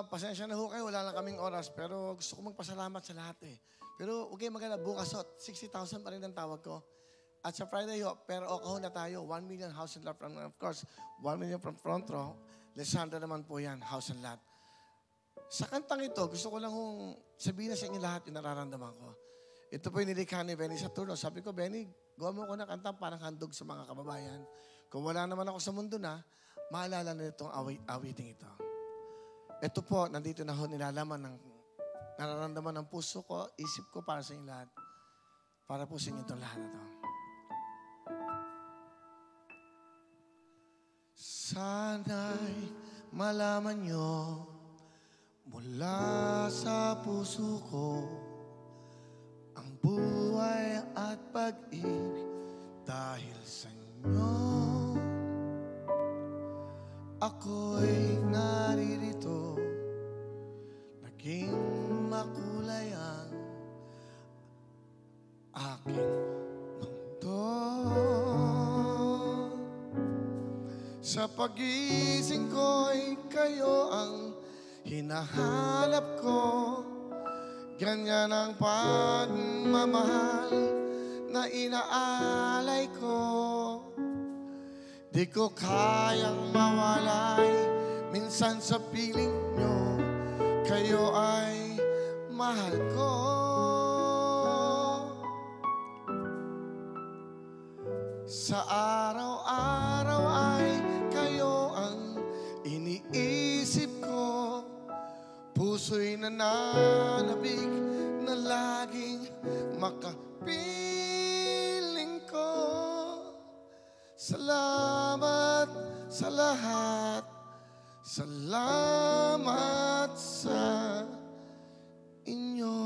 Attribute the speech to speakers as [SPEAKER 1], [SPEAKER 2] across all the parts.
[SPEAKER 1] Pasensya na ho kayo, wala lang kaming oras, pero gusto ko magpasalamat sa lahat eh. Pero huwag kayong magana, bukas ho, 60,000 pa rin ang tawag ko. At sa Friday ho, pero okaho na tayo, 1 million house and lot from, of course, 1 million from front row. Lesandra naman po yan, house and lot. Sa kantang ito, gusto ko lang hong sabihin na sa inyo lahat yung nararamdaman ko. Ito po yung nilikha ni Benny Saturno. Sabi ko, Benny, gawa mo ko na kantang parang handog sa mga kababayan. Kung wala naman ako sa mundo na, maalala na itong awiting ito. Ito po, nandito na ho nilalaman ng nararamdaman ng puso ko, isip ko para sa inyo lahat. Para po sa inyo itong lahat na ito. Sana'y malaman nyo mula sa puso ko ang buhay at pag-ibig dahil sa inyo. Ako'y naririto, naging makulay ang aking mundo. Sa pagising ko'y kayo ang hinahanap ko. Ganyan ang pagmamahal na inaalay ko. Di ko kayang mawalay minsan sa piling nyo. Kayo ay mahal ko. Sa araw-araw ay kayo ang iniisip ko. Puso'y nananabik na laging makapiling ko. Salamat sa lahat. Salamat sa inyo.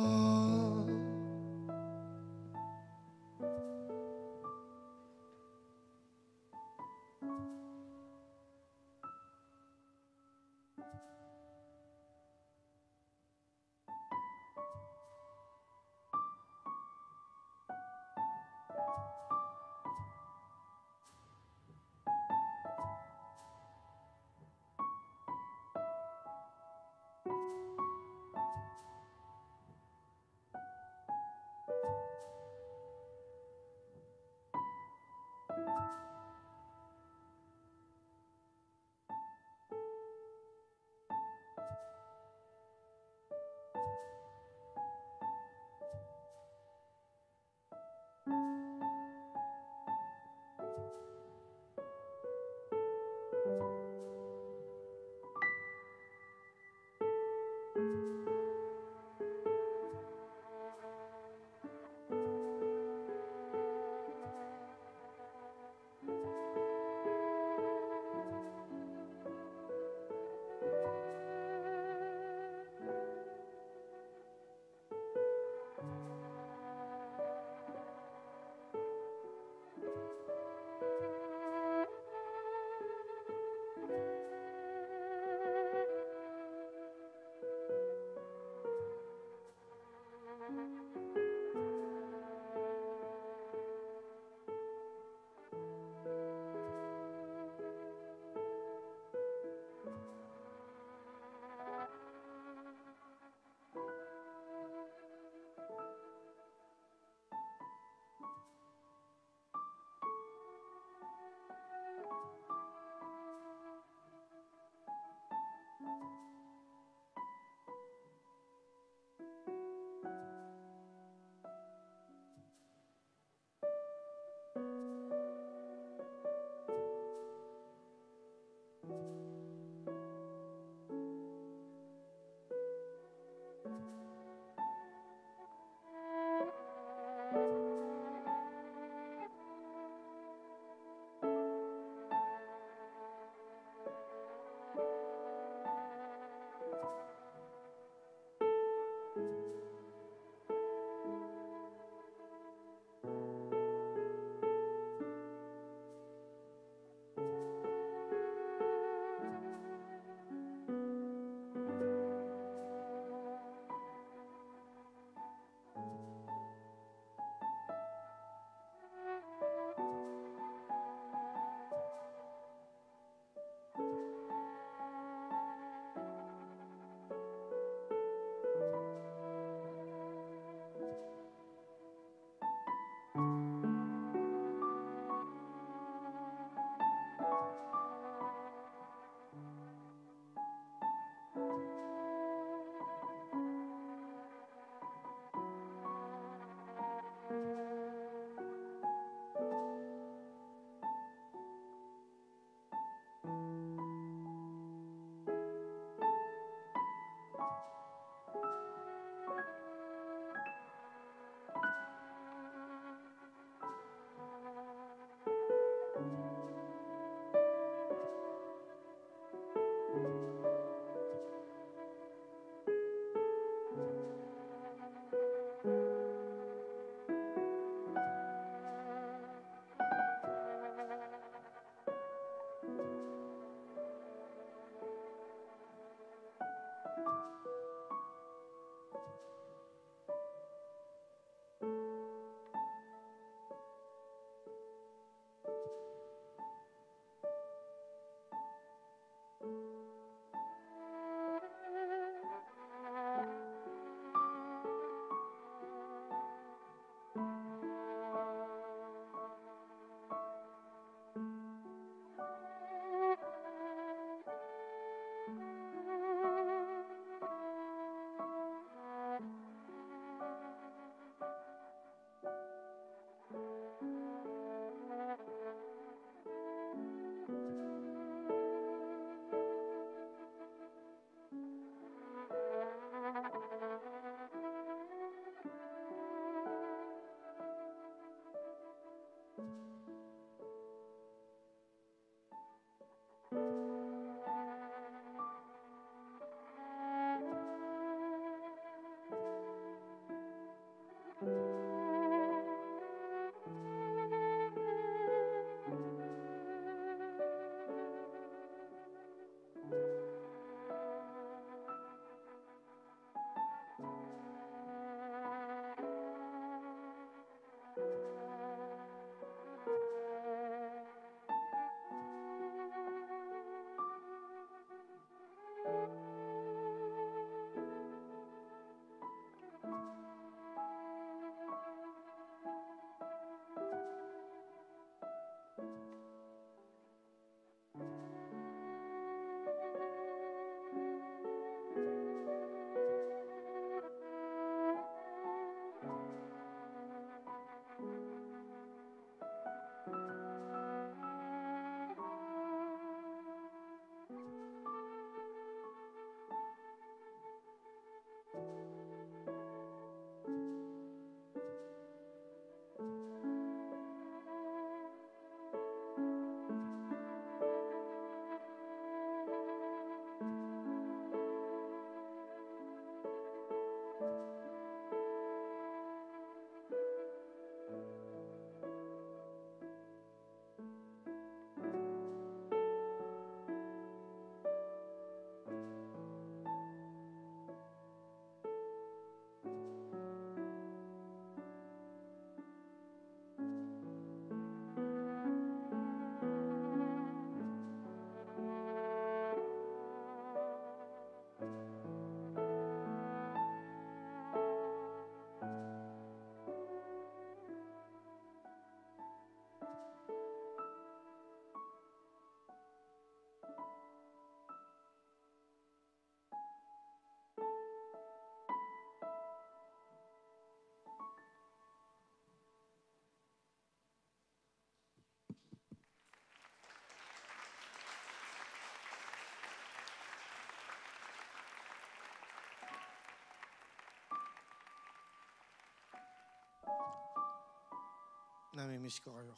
[SPEAKER 1] Namimiss ko kayo.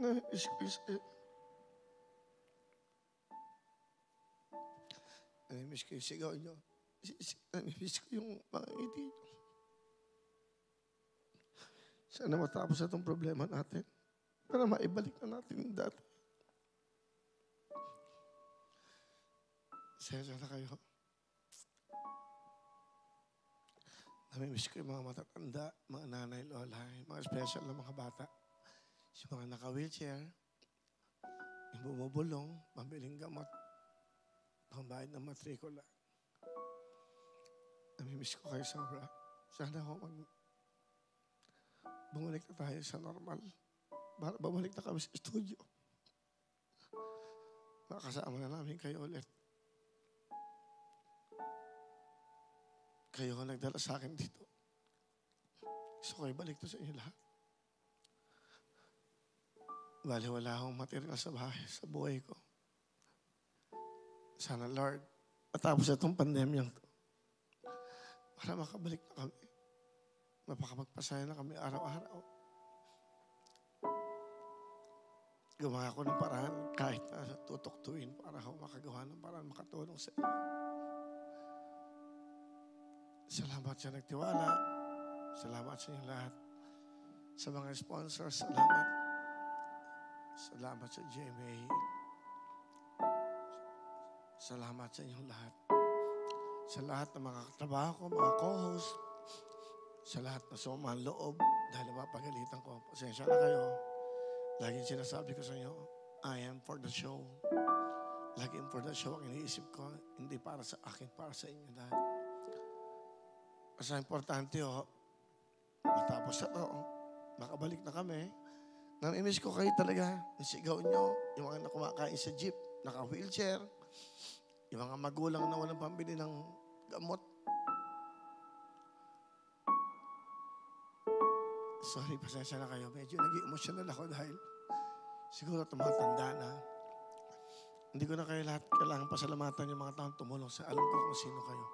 [SPEAKER 1] Namimiss ko kayo. Namimiss ko yung sigaw nyo. Namimiss ko yung mga ngiti nyo. Sana matapos na itong problema natin para maibalik na natin yung dati. Sensya na kayo. Namimiss ko yung mga matatanda, mga nanay, lola, mga special na mga bata. Yung mga naka-wheelchair, yung bumubulong, pambiling gamot, pambayad ng matrikula. Namimiss ko kayo sobra. Sana ako bumalik na tayo sa normal. Para bumalik na kami sa studio. Makasama na namin kayo ulit. Kayo ang nagdala sa akin dito. Gusto ko ibalik to sa inyo lahat. Bali, wala akong material sa bahay, sa buhay ko. Sana, Lord, matapos itong pandemyang to. Para makabalik na kami. Mapakapagpasaya na kami araw-araw. Gumawa ako ng paraan kahit na tutuktuin para ako makagawa ng paraan makatulong sa inyo. Salamat sa nagtiwala. Salamat sa inyo lahat. Sa mga sponsors, salamat. Salamat sa GMA. Salamat sa inyong lahat. Sa lahat ng mga katrabaho ko, mga co-host, sa lahat na sumaan loob dahil mapagalitan ko. Pasensya na kayo. Laging sinasabi ko sa inyo, I am for the show. Laging for the show ang iniisip ko. Hindi para sa akin, para sa inyo lahat. Basta importante matapos na to, makabalik na kami. Namimiss ko kayo talaga. Yung sigaw nyo, yung mga kumakain sa jeep, naka-wheelchair, yung mga magulang na walang pambili ng gamot. Sorry, pasensya na kayo. Medyo nag-emotional ako dahil siguro tumatanda na. Hindi ko na kayo lahat kailangan pasalamatan yung mga taong tumulong sa alam ko kung sino kayo.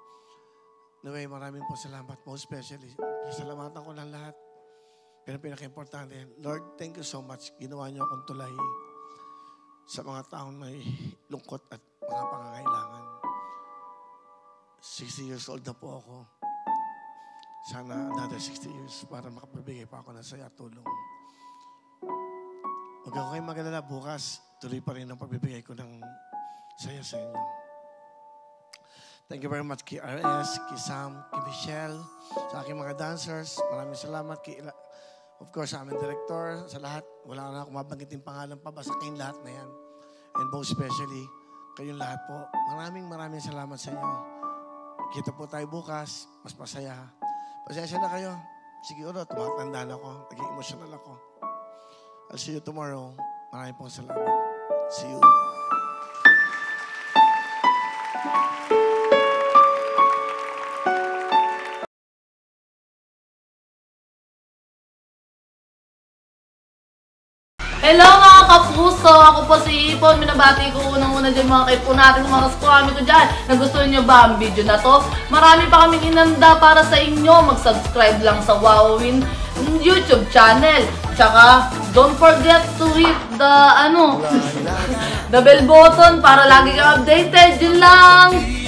[SPEAKER 1] Anyway, maraming po salamat. Most especially, salamatan ko ng lahat. Pero pinaka-importante, Lord, thank you so much. Ginawa niyo akong tulay sa mga taong may lungkot at mga pangangailangan. 60 years old na po ako. Sana another 60 years para makapabigay pa ako ng saya at tulong. Huwag ako kayong mag-alala. Bukas, tuloy pa rin ang pagbibigay ko ng saya sa inyo. Thank you very much kay RS, kay Sam, kay Michelle, sa aking mga dancers. Maraming salamat kay of course, sa aming director, sa lahat. Wala na akong mabanggitin pangalan pa. Basta kayong lahat na yan. And most especially, kayong lahat po. Maraming salamat sa inyo. Kita po tayo bukas. Mas masaya. Pasensya na kayo. Siguro, tumatanda na ako. Naging emotional ako. I'll see you tomorrow. Maraming pong salamat. See you.
[SPEAKER 2] Hello mga kapuso! Ako po si Ipon. Minabati ko unang-una dyan mga kaipo natin, mga kaskwami ko dyan. Nagustuhan nyo ba ang video na to? Marami pa kaming inanda para sa inyo. Mag-subscribe lang sa Wowin YouTube channel. Tsaka, don't forget to hit the, the bell button para lagi kang updated. Yun lang!